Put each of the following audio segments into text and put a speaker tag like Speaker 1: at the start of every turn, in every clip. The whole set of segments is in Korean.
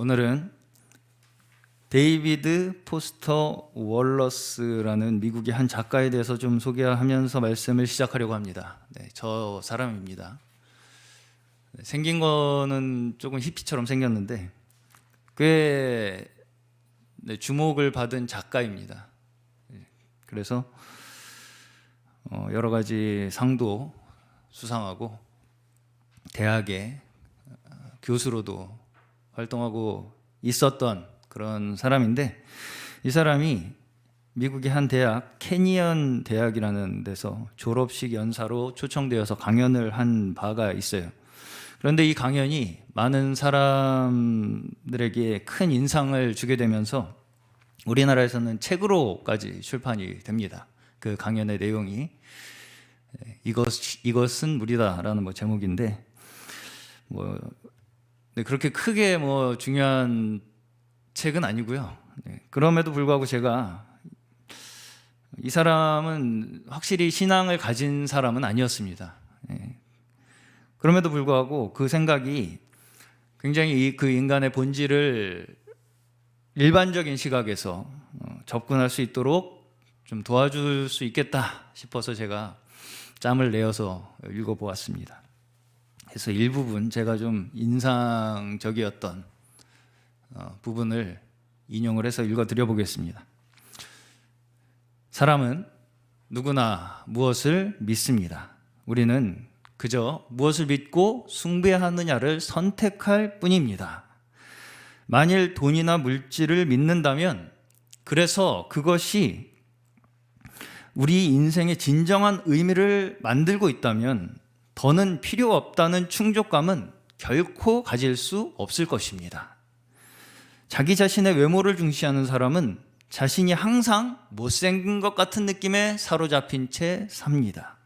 Speaker 1: 오늘은 데이비드 포스터 월러스라는 미국의 한 작가에 대해서 좀 소개하면서 말씀을 시작하려고 합니다. 저 사람입니다. 생긴 거는 조금 히피처럼 생겼는데 꽤 주목을 받은 작가입니다. 그래서 여러 가지 상도 수상하고 대학의 교수로도 활동하고 있었던 그런 사람인데, 이 사람이 미국의 한 대학, 캐니언 대학이라는 데서 졸업식 연사로 초청되어서 강연을 한 바가 있어요. 그런데 이 강연이 많은 사람들에게 큰 인상을 주게 되면서 우리나라에서는 책으로까지 출판이 됩니다. 그 강연의 내용이 이것은 무리다라는 제목인데, 그렇게 크게 중요한 책은 아니고요. 그럼에도 불구하고 제가 이 사람은 확실히 신앙을 가진 사람은 아니었습니다. 그럼에도 불구하고 그 생각이 굉장히 그 인간의 본질을 일반적인 시각에서 접근할 수 있도록 좀 도와줄 수 있겠다 싶어서 제가 짬을 내어서 읽어보았습니다. 그래서 일부분 제가 좀 인상적이었던 부분을 인용을 해서 읽어드려 보겠습니다. 사람은 누구나 무엇을 믿습니다. 우리는 그저 무엇을 믿고 숭배하느냐를 선택할 뿐입니다. 만일 돈이나 물질을 믿는다면, 그래서 그것이 우리 인생의 진정한 의미를 만들고 있다면 더는 필요 없다는 충족감은 결코 가질 수 없을 것입니다. 자기 자신의 외모를 중시하는 사람은 자신이 항상 못생긴 것 같은 느낌에 사로잡힌 채 삽니다.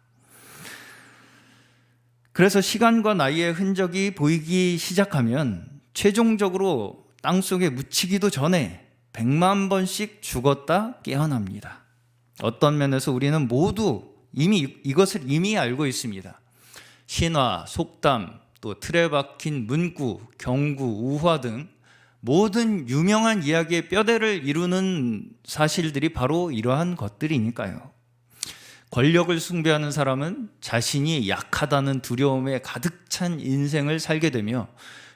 Speaker 1: 그래서 시간과 나이의 흔적이 보이기 시작하면 최종적으로 땅속에 묻히기도 전에 100만 번씩 죽었다 깨어납니다. 어떤 면에서 우리는 모두 이것을 이미 알고 있습니다. 신화, 속담, 또 틀에 박힌 문구, 경구, 우화 등 모든 유명한 이야기의 뼈대를 이루는 사실들이 바로 이러한 것들이니까요. 권력을 숭배하는 사람은 자신이 약하다는 두려움에 가득 찬 인생을 살게 되며,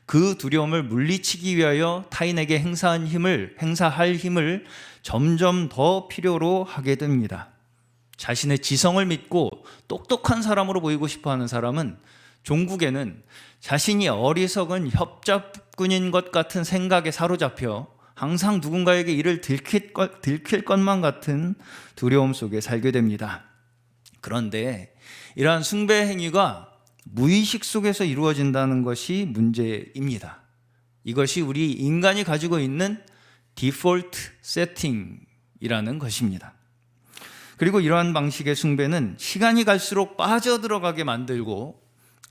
Speaker 1: 그 두려움을 물리치기 위하여 타인에게 행사할 힘을 점점 더 필요로 하게 됩니다. 자신의 지성을 믿고 똑똑한 사람으로 보이고 싶어하는 사람은 종국에는 자신이 어리석은 협잡꾼인 것 같은 생각에 사로잡혀 항상 누군가에게 이를 들킬 것만 같은 두려움 속에 살게 됩니다. 그런데 이러한 숭배 행위가 무의식 속에서 이루어진다는 것이 문제입니다. 이것이 우리 인간이 가지고 있는 디폴트 세팅이라는 것입니다. 그리고 이러한 방식의 숭배는 시간이 갈수록 빠져들어가게 만들고,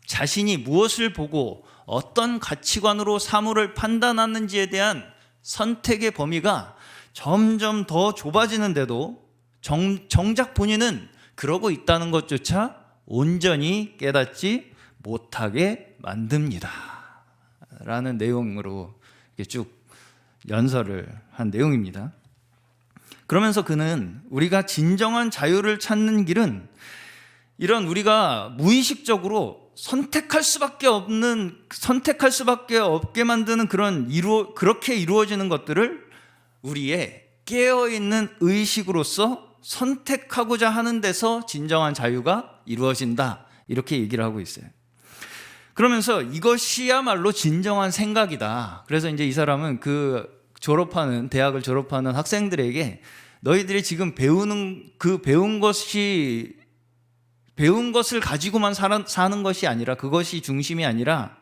Speaker 1: 자신이 무엇을 보고 어떤 가치관으로 사물을 판단하는지에 대한 선택의 범위가 점점 더 좁아지는데도 정작 본인은 그러고 있다는 것조차 온전히 깨닫지 못하게 만듭니다. 라는 내용으로 쭉 연설을 한 내용입니다. 그러면서 그는 우리가 진정한 자유를 찾는 길은 이런 우리가 무의식적으로 선택할 수밖에 없게 만드는 그렇게 이루어지는 것들을 우리의 깨어있는 의식으로서 선택하고자 하는 데서 진정한 자유가 이루어진다, 이렇게 얘기를 하고 있어요. 그러면서 이것이야말로 진정한 생각이다. 그래서 이제 이 사람은 대학을 졸업하는 학생들에게 너희들이 지금 배운 것을 가지고만 사는 것이 아니라, 그것이 중심이 아니라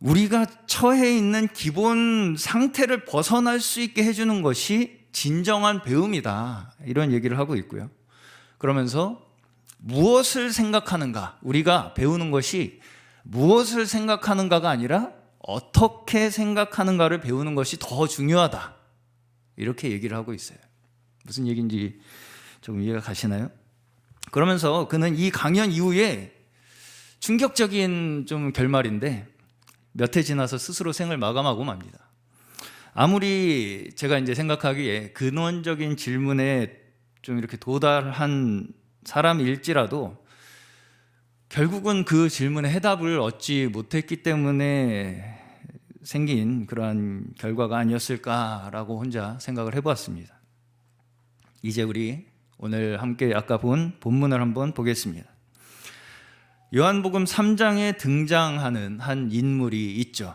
Speaker 1: 우리가 처해 있는 기본 상태를 벗어날 수 있게 해주는 것이 진정한 배움이다, 이런 얘기를 하고 있고요. 그러면서 무엇을 생각하는가, 우리가 배우는 것이 무엇을 생각하는가가 아니라 어떻게 생각하는가를 배우는 것이 더 중요하다, 이렇게 얘기를 하고 있어요. 무슨 얘기인지 좀 이해가 가시나요? 그러면서 그는 이 강연 이후에 충격적인 좀 결말인데, 몇 해 지나서 스스로 생을 마감하고 맙니다. 아무리 제가 이제 생각하기에 근원적인 질문에 좀 이렇게 도달한 사람일지라도 결국은 그 질문에 해답을 얻지 못했기 때문에 생긴 그러한 결과가 아니었을까라고 혼자 생각을 해보았습니다. 이제 우리 오늘 함께 아까 본 본문을 한번 보겠습니다. 요한복음 3장에 등장하는 한 인물이 있죠.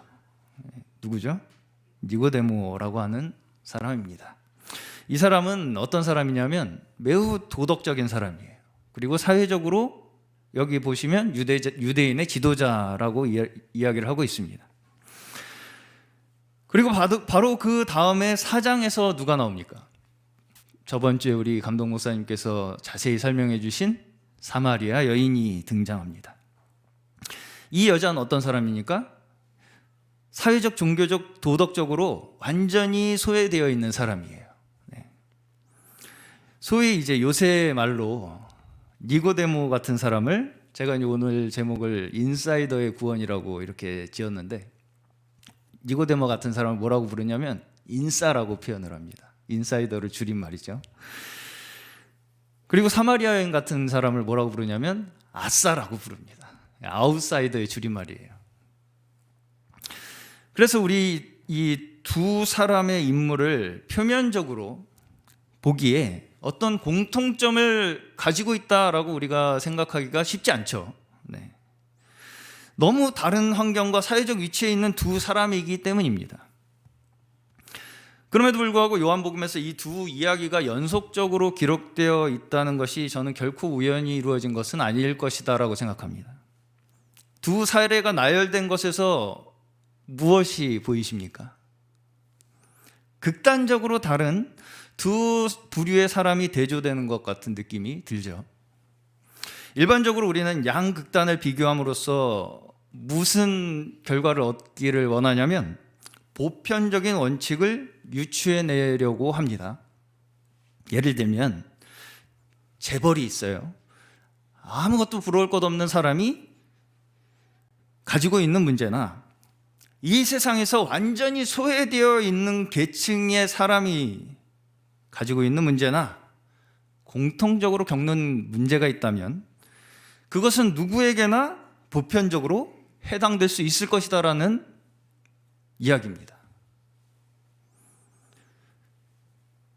Speaker 1: 누구죠? 니고데모라고 하는 사람입니다. 이 사람은 어떤 사람이냐면 매우 도덕적인 사람이에요. 그리고 사회적으로 여기 보시면 유대인의 지도자라고 이야기를 하고 있습니다. 그리고 바로 그 다음에 4장에서 누가 나옵니까? 저번 주에 우리 감독 목사님께서 자세히 설명해 주신 사마리아 여인이 등장합니다. 이 여자는 어떤 사람입니까? 사회적, 종교적, 도덕적으로 완전히 소외되어 있는 사람이에요. 네. 소위 이제 요새 말로 니고데모 같은 사람을 제가 이제 오늘 제목을 인사이더의 구원이라고 이렇게 지었는데, 니고데모 같은 사람을 뭐라고 부르냐면 인싸라고 표현을 합니다. 인사이더를 줄인 말이죠. 그리고 사마리아 여인 같은 사람을 뭐라고 부르냐면 아싸라고 부릅니다. 아웃사이더의 줄임말이에요. 그래서 우리 이 두 사람의 인물을 표면적으로 보기에 어떤 공통점을 가지고 있다라고 우리가 생각하기가 쉽지 않죠. 네. 너무 다른 환경과 사회적 위치에 있는 두 사람이기 때문입니다. 그럼에도 불구하고 요한복음에서 이 두 이야기가 연속적으로 기록되어 있다는 것이 저는 결코 우연히 이루어진 것은 아닐 것이다라고 생각합니다. 두 사례가 나열된 것에서 무엇이 보이십니까? 극단적으로 다른 두 부류의 사람이 대조되는 것 같은 느낌이 들죠. 일반적으로 우리는 양극단을 비교함으로써 무슨 결과를 얻기를 원하냐면 보편적인 원칙을 유추해내려고 합니다. 예를 들면 재벌이 있어요. 아무것도 부러울 것 없는 사람이 가지고 있는 문제나 이 세상에서 완전히 소외되어 있는 계층의 사람이 가지고 있는 문제나 공통적으로 겪는 문제가 있다면 그것은 누구에게나 보편적으로 해당될 수 있을 것이다라는 이야기입니다.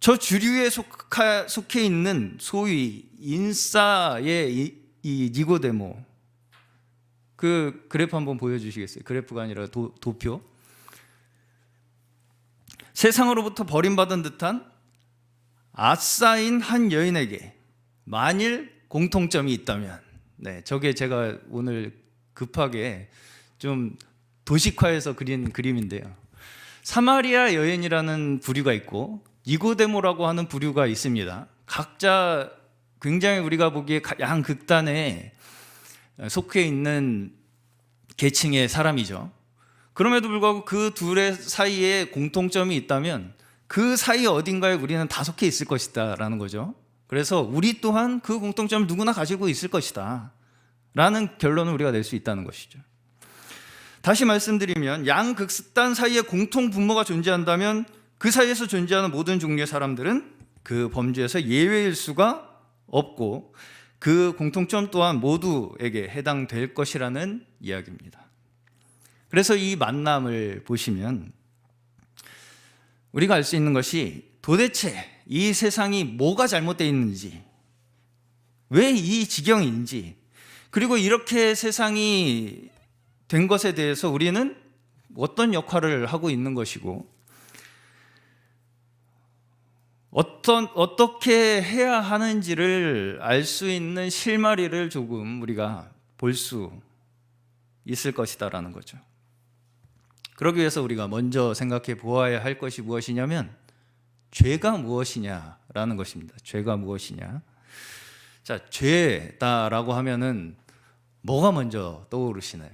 Speaker 1: 저 주류에 속해 있는 소위 인싸의 이 니고데모, 그 그래프 한번 보여주시겠어요? 그래프가 아니라 도표. 세상으로부터 버림받은 듯한 아싸인 한 여인에게 만일 공통점이 있다면, 네, 저게 제가 오늘 급하게 좀 도식화해서 그린 그림인데요. 사마리아 여인이라는 부류가 있고 니고데모라고 하는 부류가 있습니다. 각자 굉장히 우리가 보기에 양극단에 속해 있는 계층의 사람이죠. 그럼에도 불구하고 그 둘의 사이에 공통점이 있다면 그 사이 어딘가에 우리는 다 속해 있을 것이다 라는 거죠. 그래서 우리 또한 그 공통점을 누구나 가지고 있을 것이다 라는 결론을 우리가 낼 수 있다는 것이죠. 다시 말씀드리면 양극단 사이에 공통 분모가 존재한다면 그 사이에서 존재하는 모든 종류의 사람들은 그 범주에서 예외일 수가 없고 그 공통점 또한 모두에게 해당될 것이라는 이야기입니다. 그래서 이 만남을 보시면 우리가 알 수 있는 것이 도대체 이 세상이 뭐가 잘못되어 있는지, 왜 이 지경인지, 그리고 이렇게 세상이 된 것에 대해서 우리는 어떤 역할을 하고 있는 것이고 어떻게 해야 하는지를 알 수 있는 실마리를 조금 우리가 볼 수 있을 것이다라는 거죠. 그러기 위해서 우리가 먼저 생각해 보아야 할 것이 무엇이냐면 죄가 무엇이냐라는 것입니다. 죄가 무엇이냐? 자, 죄다라고 하면은 뭐가 먼저 떠오르시나요?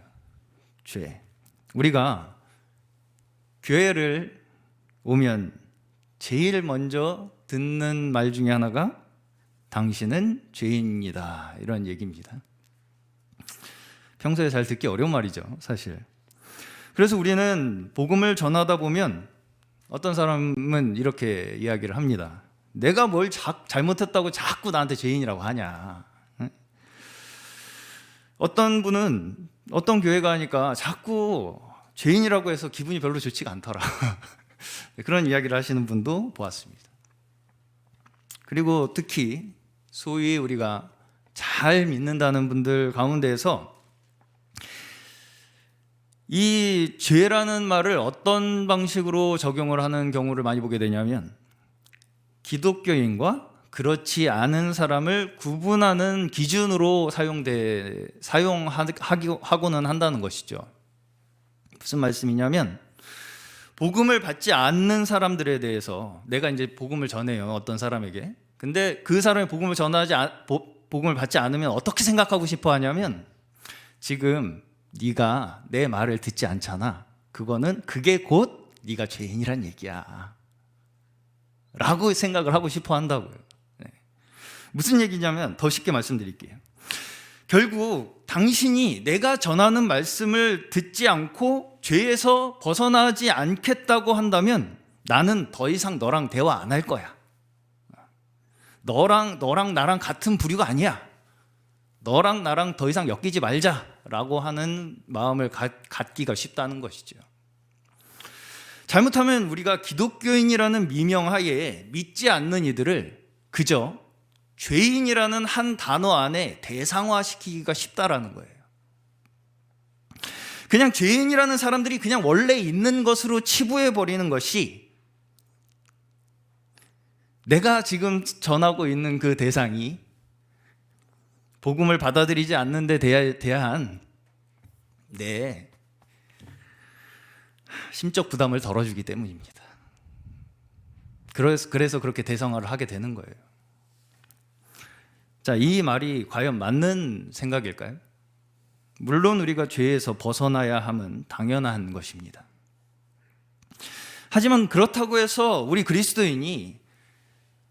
Speaker 1: 죄. 우리가 교회를 오면 제일 먼저 듣는 말 중에 하나가 당신은 죄인이다 이런 얘기입니다. 평소에 잘 듣기 어려운 말이죠, 사실. 그래서 우리는 복음을 전하다 보면 어떤 사람은 이렇게 이야기를 합니다. 내가 뭘 잘못했다고 자꾸 나한테 죄인이라고 하냐. 어떤 분은 어떤 교회 가니까 자꾸 죄인이라고 해서 기분이 별로 좋지가 않더라. 그런 이야기를 하시는 분도 보았습니다. 그리고 특히 소위 우리가 잘 믿는다는 분들 가운데에서 이 죄라는 말을 어떤 방식으로 적용을 하는 경우를 많이 보게 되냐면 기독교인과 그렇지 않은 사람을 구분하는 기준으로 사용하고는 한다는 것이죠. 무슨 말씀이냐면 복음을 받지 않는 사람들에 대해서 내가 이제 복음을 전해요, 어떤 사람에게. 근데 그 사람이 복음을 받지 않으면 어떻게 생각하고 싶어 하냐면 지금 네가 내 말을 듣지 않잖아. 그게 곧 네가 죄인이란 얘기야. 라고 생각을 하고 싶어 한다고요. 네. 무슨 얘기냐면 더 쉽게 말씀드릴게요. 결국 당신이 내가 전하는 말씀을 듣지 않고 죄에서 벗어나지 않겠다고 한다면 나는 더 이상 너랑 대화 안 할 거야. 너랑 나랑 같은 부류가 아니야. 너랑 나랑 더 이상 엮이지 말자라고 하는 마음을 갖기가 쉽다는 것이죠. 잘못하면 우리가 기독교인이라는 미명하에 믿지 않는 이들을 그저 죄인이라는 한 단어 안에 대상화시키기가 쉽다라는 거예요. 그냥 죄인이라는 사람들이 그냥 원래 있는 것으로 치부해버리는 것이 내가 지금 전하고 있는 그 대상이 복음을 받아들이지 않는 데 대한 내 심적 부담을 덜어주기 때문입니다. 그래서 그렇게 대상화를 하게 되는 거예요. 자, 이 말이 과연 맞는 생각일까요? 물론 우리가 죄에서 벗어나야 함은 당연한 것입니다. 하지만 그렇다고 해서 우리 그리스도인이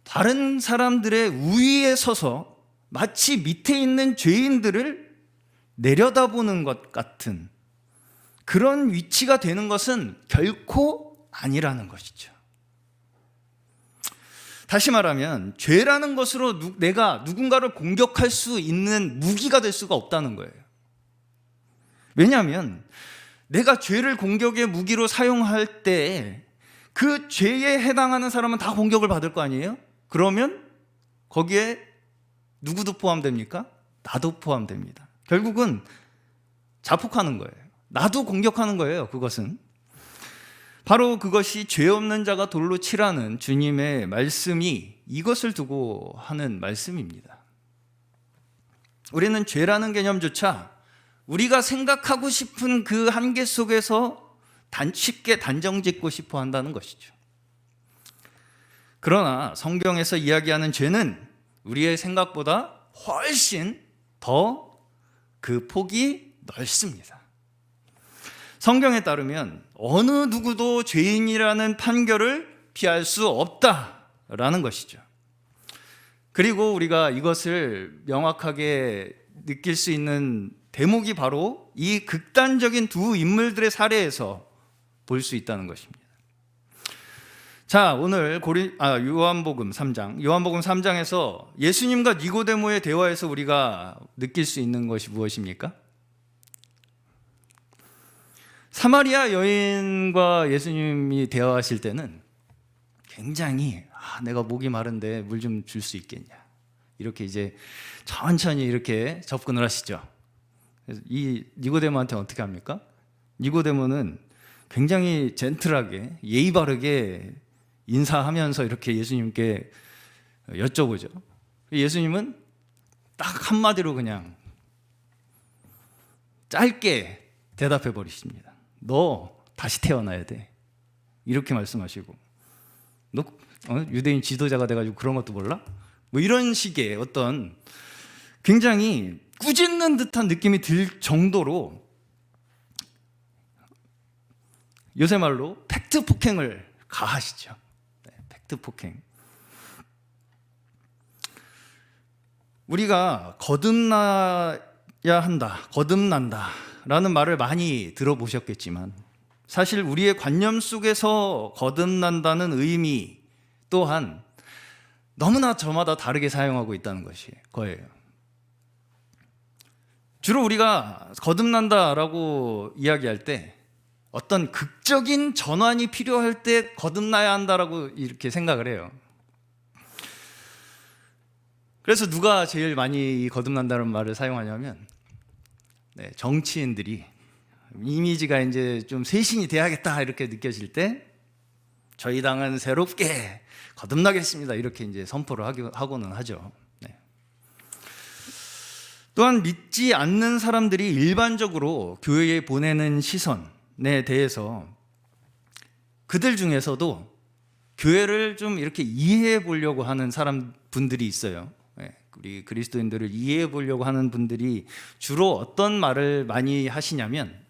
Speaker 1: 다른 사람들의 우위에 서서 마치 밑에 있는 죄인들을 내려다보는 것 같은 그런 위치가 되는 것은 결코 아니라는 것이죠. 다시 말하면 죄라는 것으로 내가 누군가를 공격할 수 있는 무기가 될 수가 없다는 거예요. 왜냐하면 내가 죄를 공격의 무기로 사용할 때 그 죄에 해당하는 사람은 다 공격을 받을 거 아니에요? 그러면 거기에 누구도 포함됩니까? 나도 포함됩니다. 결국은 자폭하는 거예요. 나도 공격하는 거예요. 그것은 바로 그것이 죄 없는 자가 돌로 치라는 주님의 말씀이 이것을 두고 하는 말씀입니다. 우리는 죄라는 개념조차 우리가 생각하고 싶은 그 한계 속에서 쉽게 단정짓고 싶어 한다는 것이죠. 그러나 성경에서 이야기하는 죄는 우리의 생각보다 훨씬 더 그 폭이 넓습니다. 성경에 따르면 어느 누구도 죄인이라는 판결을 피할 수 없다라는 것이죠. 그리고 우리가 이것을 명확하게 느낄 수 있는 대목이 바로 이 극단적인 두 인물들의 사례에서 볼 수 있다는 것입니다. 자, 오늘 요한복음 3장에서 예수님과 니고데모의 대화에서 우리가 느낄 수 있는 것이 무엇입니까? 사마리아 여인과 예수님이 대화하실 때는 굉장히 내가 목이 마른데 물 좀 줄 수 있겠냐, 이렇게 이제 천천히 이렇게 접근을 하시죠. 그래서 이 니고데모한테 어떻게 합니까? 니고데모는 굉장히 젠틀하게 예의 바르게 인사하면서 이렇게 예수님께 여쭤보죠. 예수님은 딱 한마디로 그냥 짧게 대답해 버리십니다. 너 다시 태어나야 돼. 이렇게 말씀하시고, 너 유대인 지도자가 돼가지고 그런 것도 몰라? 뭐 이런 식의 어떤 굉장히 꾸짖는 듯한 느낌이 들 정도로 요새 말로 팩트 폭행을 가하시죠. 네, 팩트 폭행. 우리가 거듭난다 라는 말을 많이 들어보셨겠지만 사실 우리의 관념 속에서 거듭난다는 의미 또한 너무나 저마다 다르게 사용하고 있다는 것이 거예요. 주로 우리가 거듭난다라고 이야기할 때 어떤 극적인 전환이 필요할 때 거듭나야 한다라고 이렇게 생각을 해요. 그래서 누가 제일 많이 거듭난다는 말을 사용하냐면 정치인들이 이미지가 이제 좀 쇄신이 돼야겠다 이렇게 느껴질 때 저희 당은 새롭게 거듭나겠습니다 이렇게 이제 선포를 하고는 하죠. 또한 믿지 않는 사람들이 일반적으로 교회에 보내는 시선에 대해서 그들 중에서도 교회를 좀 이렇게 이해해 보려고 하는 분들이 있어요. 우리 그리스도인들을 이해해 보려고 하는 분들이 주로 어떤 말을 많이 하시냐면,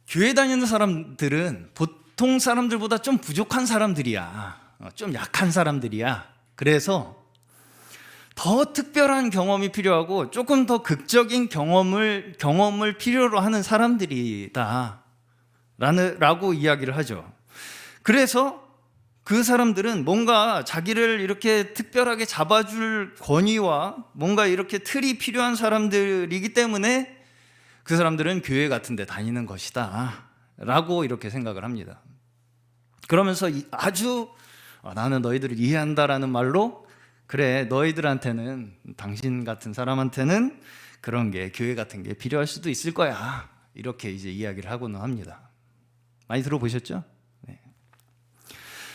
Speaker 1: 교회 다니는 사람들은 보통 사람들보다 좀 부족한 사람들이야, 좀 약한 사람들이야. 그래서 더 특별한 경험이 필요하고 조금 더 극적인 경험을 필요로 하는 사람들이다 라고 이야기를 하죠. 그래서 그 사람들은 뭔가 자기를 이렇게 특별하게 잡아줄 권위와 뭔가 이렇게 틀이 필요한 사람들이기 때문에 그 사람들은 교회 같은 데 다니는 것이다 라고 이렇게 생각을 합니다. 그러면서 아주 나는 너희들을 이해한다라는 말로, 그래 너희들한테는, 당신 같은 사람한테는 그런 게, 교회 같은 게 필요할 수도 있을 거야 이렇게 이제 이야기를 하고는 합니다. 많이 들어보셨죠? 네.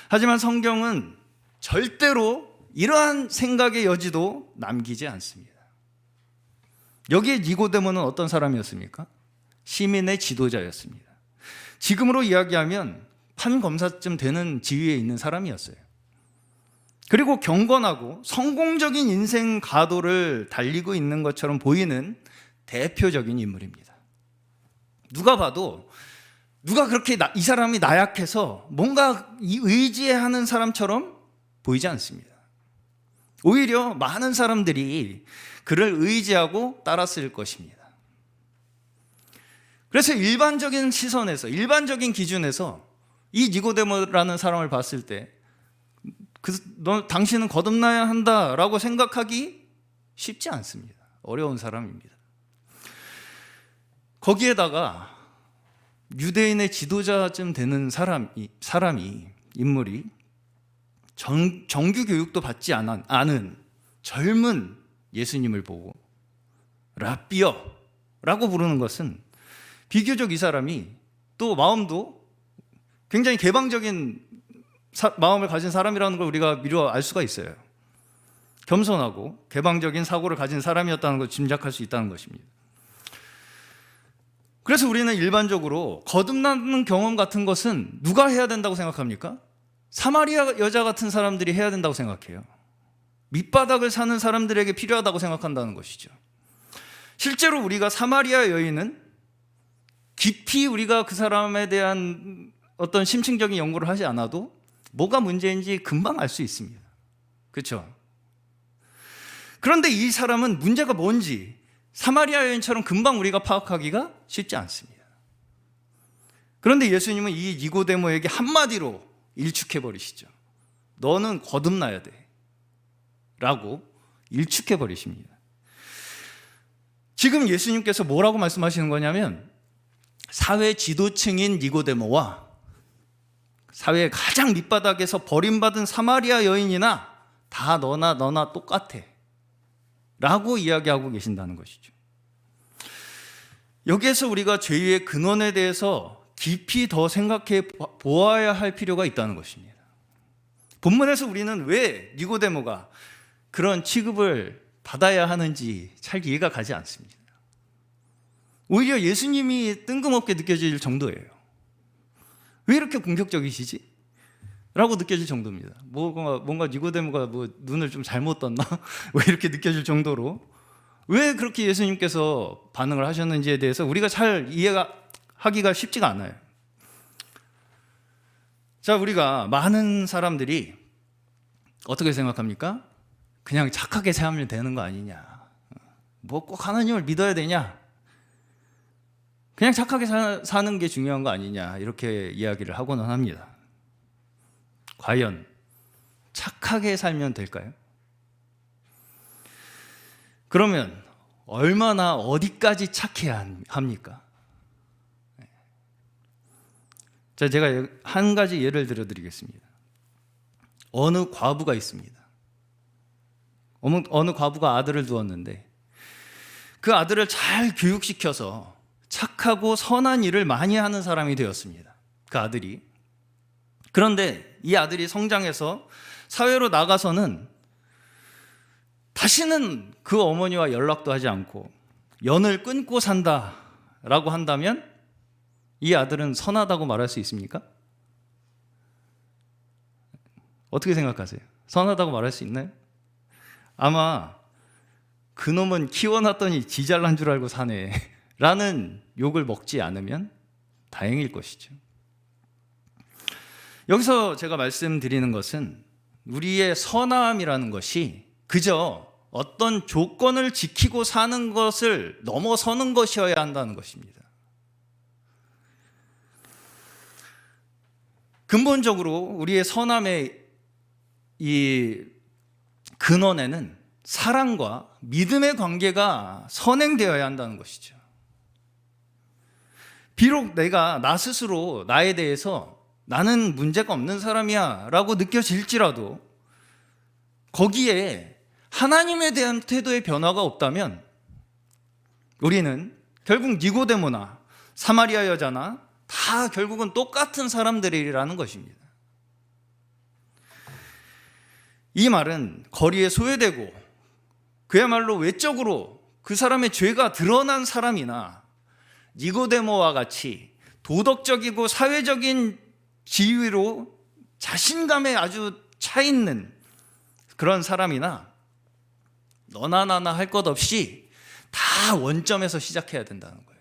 Speaker 1: 하지만 성경은 절대로 이러한 생각의 여지도 남기지 않습니다. 여기에 니고데모는 어떤 사람이었습니까? 시민의 지도자였습니다. 지금으로 이야기하면 판검사쯤 되는 지위에 있는 사람이었어요. 그리고 경건하고 성공적인 인생 가도를 달리고 있는 것처럼 보이는 대표적인 인물입니다. 누가 봐도 누가 그렇게 이 사람이 나약해서 뭔가 의지하는 사람처럼 보이지 않습니다. 오히려 많은 사람들이 그를 의지하고 따랐을 것입니다. 그래서 일반적인 시선에서, 일반적인 기준에서 이 니고데모라는 사람을 봤을 때 당신은 거듭나야 한다라고 생각하기 쉽지 않습니다. 어려운 사람입니다. 거기에다가 유대인의 지도자쯤 되는 인물이 정규 교육도 받지 않은 젊은 예수님을 보고 라삐어라고 부르는 것은 비교적 이 사람이 또 마음도 굉장히 개방적인 마음을 가진 사람이라는 걸 우리가 미루어 알 수가 있어요. 겸손하고 개방적인 사고를 가진 사람이었다는 걸 짐작할 수 있다는 것입니다. 그래서 우리는 일반적으로 거듭나는 경험 같은 것은 누가 해야 된다고 생각합니까? 사마리아 여자 같은 사람들이 해야 된다고 생각해요. 밑바닥을 사는 사람들에게 필요하다고 생각한다는 것이죠. 실제로 우리가 사마리아 여인은 깊이 우리가 그 사람에 대한 어떤 심층적인 연구를 하지 않아도 뭐가 문제인지 금방 알 수 있습니다. 그렇죠? 그런데 이 사람은 문제가 뭔지 사마리아 여인처럼 금방 우리가 파악하기가 쉽지 않습니다. 그런데 예수님은 이 니고데모에게 한마디로 일축해버리시죠. 너는 거듭나야 돼 라고 일축해버리십니다. 지금 예수님께서 뭐라고 말씀하시는 거냐면, 사회 지도층인 니고데모와 사회의 가장 밑바닥에서 버림받은 사마리아 여인이나 다 너나 똑같아 라고 이야기하고 계신다는 것이죠. 여기에서 우리가 죄의 근원에 대해서 깊이 더 생각해 보아야 할 필요가 있다는 것입니다. 본문에서 우리는 왜 니고데모가 그런 취급을 받아야 하는지 잘 이해가 가지 않습니다. 오히려 예수님이 뜬금없게 느껴질 정도예요. 왜 이렇게 공격적이시지? 라고 느껴질 정도입니다. 뭔가 니고데모가 눈을 좀 잘못 떴나? 왜 이렇게 느껴질 정도로, 왜 그렇게 예수님께서 반응을 하셨는지에 대해서 우리가 잘 이해하기가 쉽지가 않아요. 자, 우리가 많은 사람들이 어떻게 생각합니까? 그냥 착하게 살면 되는 거 아니냐, 뭐 꼭 하나님을 믿어야 되냐, 그냥 착하게 사는 게 중요한 거 아니냐 이렇게 이야기를 하고는 합니다. 과연 착하게 살면 될까요? 그러면 얼마나 어디까지 착해야 합니까? 자, 제가 한 가지 예를 들어드리겠습니다. 어느 과부가 있습니다. 어느 과부가 아들을 두었는데 그 아들을 잘 교육시켜서 착하고 선한 일을 많이 하는 사람이 되었습니다. 그 아들이. 그런데 이 아들이 성장해서 사회로 나가서는 다시는 그 어머니와 연락도 하지 않고 연을 끊고 산다라고 한다면 이 아들은 선하다고 말할 수 있습니까? 어떻게 생각하세요? 선하다고 말할 수 있나요? 아마 그놈은 키워놨더니 지 잘난 줄 알고 사네 라는 욕을 먹지 않으면 다행일 것이죠. 여기서 제가 말씀드리는 것은 우리의 선함이라는 것이 그저 어떤 조건을 지키고 사는 것을 넘어서는 것이어야 한다는 것입니다. 근본적으로 우리의 선함의 이 근원에는 사랑과 믿음의 관계가 선행되어야 한다는 것이죠. 비록 내가 나 스스로 나에 대해서 나는 문제가 없는 사람이야 라고 느껴질지라도 거기에 하나님에 대한 태도의 변화가 없다면 우리는 결국 니고데모나 사마리아 여자나 다 결국은 똑같은 사람들이라는 것입니다. 이 말은 거리에 소외되고 그야말로 외적으로 그 사람의 죄가 드러난 사람이나 니고데모와 같이 도덕적이고 사회적인 지위로 자신감에 아주 차 있는 그런 사람이나 너나 나나 할 것 없이 다 원점에서 시작해야 된다는 거예요.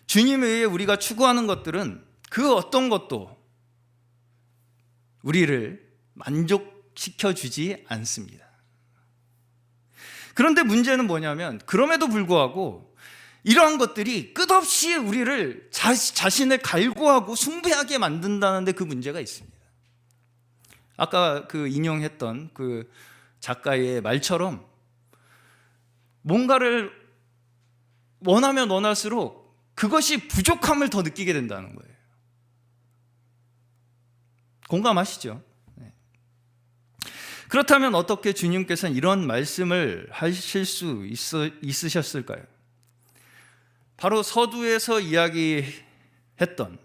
Speaker 1: 주님 외에 우리가 추구하는 것들은 그 어떤 것도 우리를 만족시켜 주지 않습니다. 그런데 문제는 뭐냐면 그럼에도 불구하고 이러한 것들이 끝없이 우리를 자신을 갈구하고 숭배하게 만든다는데 그 문제가 있습니다. 아까 그 인용했던 그 작가의 말처럼 뭔가를 원하면 원할수록 그것이 부족함을 더 느끼게 된다는 거예요. 공감하시죠? 네. 그렇다면 어떻게 주님께서는 이런 말씀을 하실 수 있으셨을까요? 바로 서두에서 이야기했던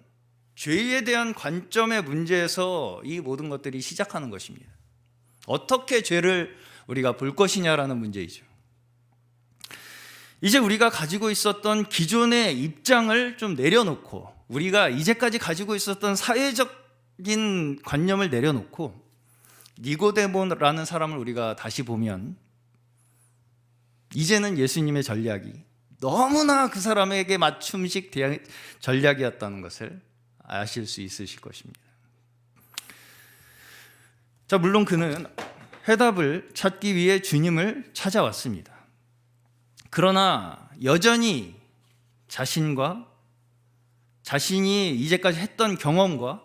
Speaker 1: 죄에 대한 관점의 문제에서 이 모든 것들이 시작하는 것입니다. 어떻게 죄를 우리가 볼 것이냐라는 문제이죠. 이제 우리가 가지고 있었던 기존의 입장을 좀 내려놓고 우리가 이제까지 가지고 있었던 사회적인 관념을 내려놓고 니고데모라는 사람을 우리가 다시 보면 이제는 예수님의 전략이 너무나 그 사람에게 맞춤식 전략이었다는 것을 아실 수 있으실 것입니다. 자, 물론 그는 해답을 찾기 위해 주님을 찾아왔습니다. 그러나 여전히 자신이 이제까지 했던 경험과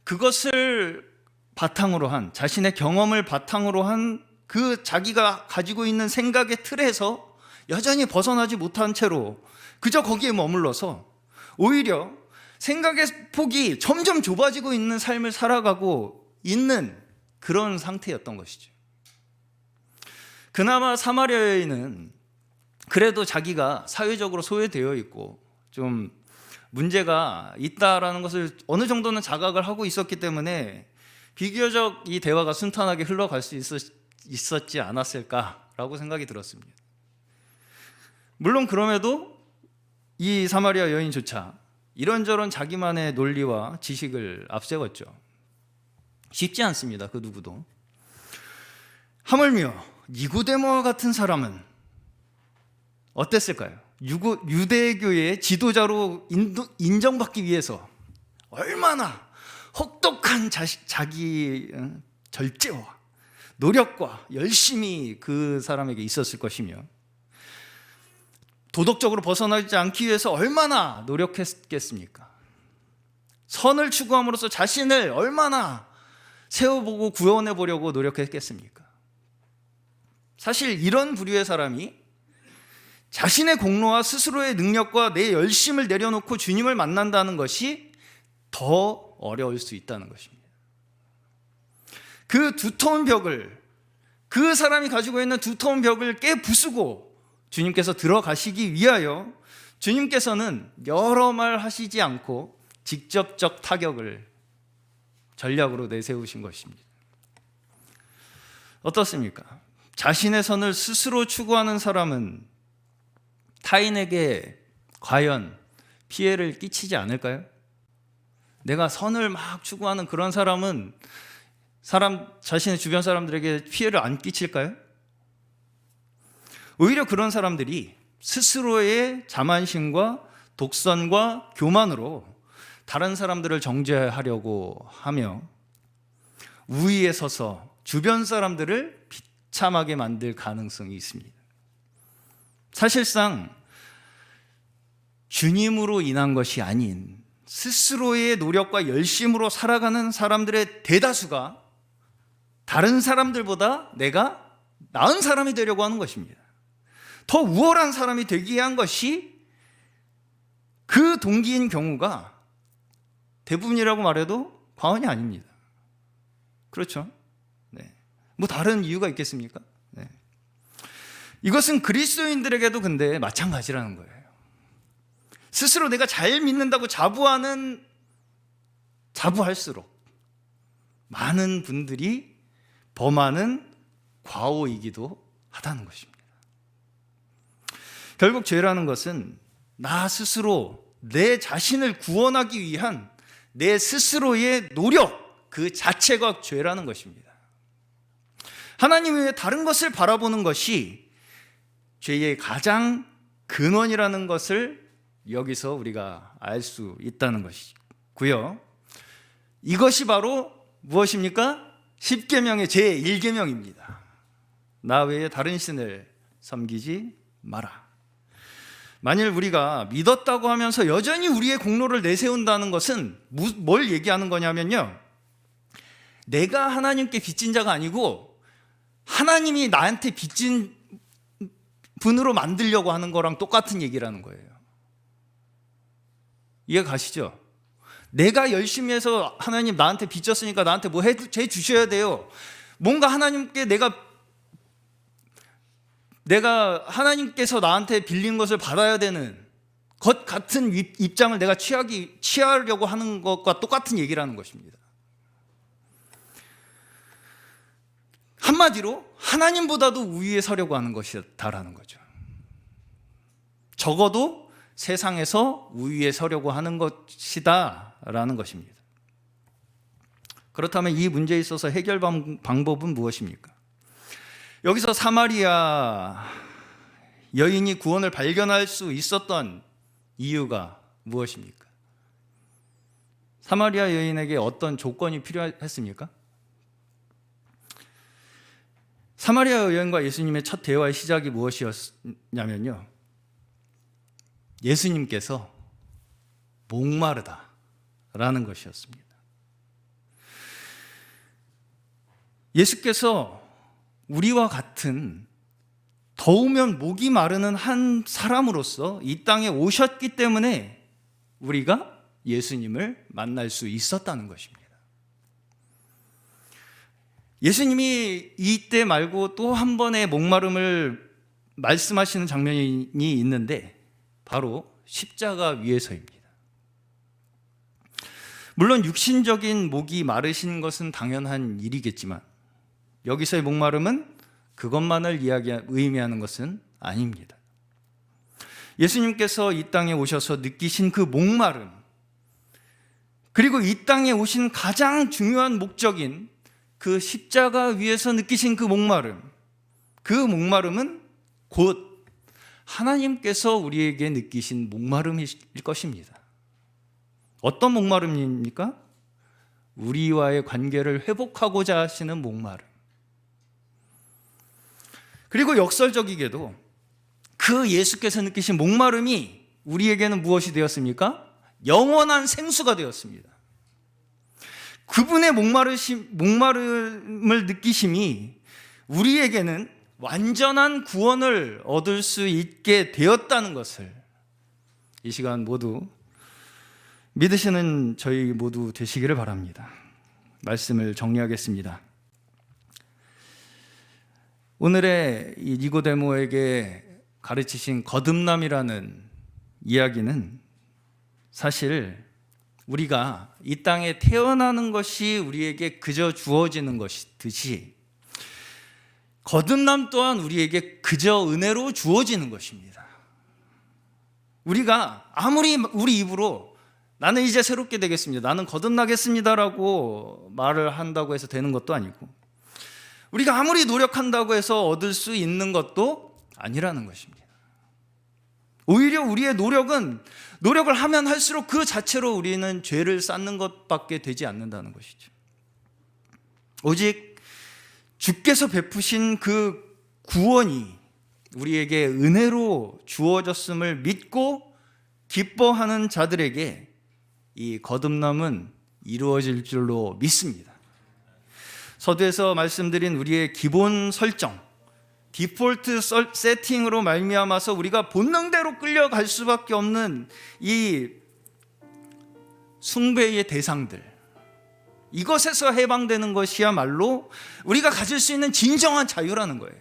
Speaker 1: 그것을 바탕으로 한 자신의 경험을 바탕으로 한 그 자기가 가지고 있는 생각의 틀에서 여전히 벗어나지 못한 채로 그저 거기에 머물러서 오히려 생각의 폭이 점점 좁아지고 있는 삶을 살아가고 있는 그런 상태였던 것이죠. 그나마 사마리아 여인은 그래도 자기가 사회적으로 소외되어 있고 좀 문제가 있다라는 것을 어느 정도는 자각을 하고 있었기 때문에 비교적 이 대화가 순탄하게 흘러갈 수 있었지 않았을까라고 생각이 들었습니다. 물론 그럼에도 이 사마리아 여인조차 이런저런 자기만의 논리와 지식을 앞세웠죠. 쉽지 않습니다. 그 누구도. 하물며 니고데모와 같은 사람은 어땠을까요? 유대교의 지도자로 인정받기 위해서 얼마나 혹독한 자기 절제와 노력과 열심히 그 사람에게 있었을 것이며 도덕적으로 벗어나지 않기 위해서 얼마나 노력했겠습니까? 선을 추구함으로써 자신을 얼마나 세워보고 구원해 보려고 노력했겠습니까? 사실 이런 부류의 사람이 자신의 공로와 스스로의 능력과 내 열심을 내려놓고 주님을 만난다는 것이 더 어려울 수 있다는 것입니다. 그 두터운 벽을, 그 사람이 가지고 있는 두터운 벽을 깨부수고 주님께서 들어가시기 위하여 주님께서는 여러 말 하시지 않고 직접적 타격을 전략으로 내세우신 것입니다. 어떻습니까? 자신의 선을 스스로 추구하는 사람은 타인에게 과연 피해를 끼치지 않을까요? 내가 선을 막 추구하는 그런 사람은 자신의 주변 사람들에게 피해를 안 끼칠까요? 오히려 그런 사람들이 스스로의 자만심과 독선과 교만으로 다른 사람들을 정죄하려고 하며 우위에 서서 주변 사람들을 비참하게 만들 가능성이 있습니다. 사실상 주님으로 인한 것이 아닌 스스로의 노력과 열심으로 살아가는 사람들의 대다수가 다른 사람들보다 내가 나은 사람이 되려고 하는 것입니다. 더 우월한 사람이 되기 위한 것이 그 동기인 경우가 대부분이라고 말해도 과언이 아닙니다. 그렇죠? 네. 뭐 다른 이유가 있겠습니까? 네. 이것은 그리스도인들에게도 근데 마찬가지라는 거예요. 스스로 내가 잘 믿는다고 자부할수록 많은 분들이 범하는 과오이기도 하다는 것입니다. 결국 죄라는 것은 나 스스로 내 자신을 구원하기 위한 내 스스로의 노력 그 자체가 죄라는 것입니다. 하나님 외에 다른 것을 바라보는 것이 죄의 가장 근원이라는 것을 여기서 우리가 알 수 있다는 것이고요. 이것이 바로 무엇입니까? 십계명의 제1계명입니다. 나 외에 다른 신을 섬기지 마라. 만일 우리가 믿었다고 하면서 여전히 우리의 공로를 내세운다는 것은 뭘 얘기하는 거냐면요, 내가 하나님께 빚진 자가 아니고 하나님이 나한테 빚진 분으로 만들려고 하는 거랑 똑같은 얘기라는 거예요. 이해 가시죠? 내가 열심히 해서 하나님 나한테 빚졌으니까 나한테 뭐 해 주셔야 돼요. 뭔가 하나님께 내가 하나님께서 나한테 빌린 것을 받아야 되는 것 같은 입장을 내가 취하려고 하는 것과 똑같은 얘기라는 것입니다. 한마디로 하나님보다도 우위에 서려고 하는 것이다라는 거죠. 적어도 세상에서 우위에 서려고 하는 것이다라는 것입니다. 그렇다면 이 문제에 있어서 해결 방법은 무엇입니까? 여기서 사마리아 여인이 구원을 발견할 수 있었던 이유가 무엇입니까? 사마리아 여인에게 어떤 조건이 필요했습니까? 사마리아 여인과 예수님의 첫 대화의 시작이 무엇이었냐면요, 예수님께서 목마르다라는 것이었습니다. 예수께서 우리와 같은 더우면 목이 마르는 한 사람으로서 이 땅에 오셨기 때문에 우리가 예수님을 만날 수 있었다는 것입니다. 예수님이 이때 말고 또 한 번의 목마름을 말씀하시는 장면이 있는데 바로 십자가 위에서입니다. 물론 육신적인 목이 마르신 것은 당연한 일이겠지만 여기서의 목마름은 그것만을 의미하는 것은 아닙니다. 예수님께서 이 땅에 오셔서 느끼신 그 목마름, 그리고 이 땅에 오신 가장 중요한 목적인 그 십자가 위에서 느끼신 그 목마름은 곧 하나님께서 우리에게 느끼신 목마름일 것입니다. 어떤 목마름입니까? 우리와의 관계를 회복하고자 하시는 목마름. 그리고 역설적이게도 그 예수께서 느끼신 목마름이 우리에게는 무엇이 되었습니까? 영원한 생수가 되었습니다. 그분의 목마름을 느끼심이 우리에게는 완전한 구원을 얻을 수 있게 되었다는 것을 이 시간 모두 믿으시는 저희 모두 되시기를 바랍니다. 말씀을 정리하겠습니다. 오늘의 이 니고데모에게 가르치신 거듭남이라는 이야기는 사실 우리가 이 땅에 태어나는 것이 우리에게 그저 주어지는 것이듯이 거듭남 또한 우리에게 그저 은혜로 주어지는 것입니다. 우리가 아무리 우리 입으로 나는 이제 새롭게 되겠습니다, 나는 거듭나겠습니다라고 말을 한다고 해서 되는 것도 아니고, 우리가 아무리 노력한다고 해서 얻을 수 있는 것도 아니라는 것입니다. 오히려 우리의 노력을 하면 할수록 그 자체로 우리는 죄를 쌓는 것밖에 되지 않는다는 것이죠. 오직 주께서 베푸신 그 구원이 우리에게 은혜로 주어졌음을 믿고 기뻐하는 자들에게 이 거듭남은 이루어질 줄로 믿습니다. 서두에서 말씀드린 우리의 기본 설정, 디폴트 세팅으로 말미암아서 우리가 본능대로 끌려갈 수밖에 없는 이 숭배의 대상들, 이것에서 해방되는 것이야말로 우리가 가질 수 있는 진정한 자유라는 거예요.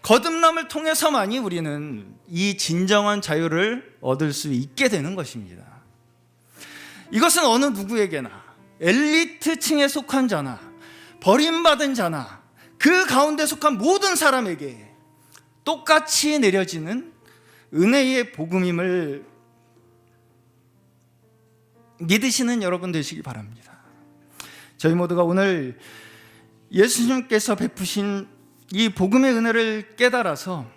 Speaker 1: 거듭남을 통해서만이 우리는 이 진정한 자유를 얻을 수 있게 되는 것입니다. 이것은 어느 누구에게나, 엘리트층에 속한 자나 버림받은 자나 그 가운데 속한 모든 사람에게 똑같이 내려지는 은혜의 복음임을 믿으시는 여러분 되시기 바랍니다. 저희 모두가 오늘 예수님께서 베푸신 이 복음의 은혜를 깨달아서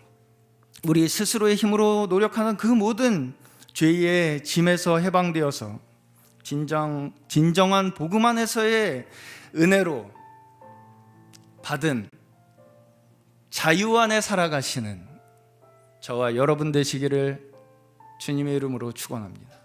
Speaker 1: 우리 스스로의 힘으로 노력하는 그 모든 죄의 짐에서 해방되어서 진정한 복음 안에서의 은혜로 받은 자유 안에 살아가시는 저와 여러분 되시기를 주님의 이름으로 축원합니다.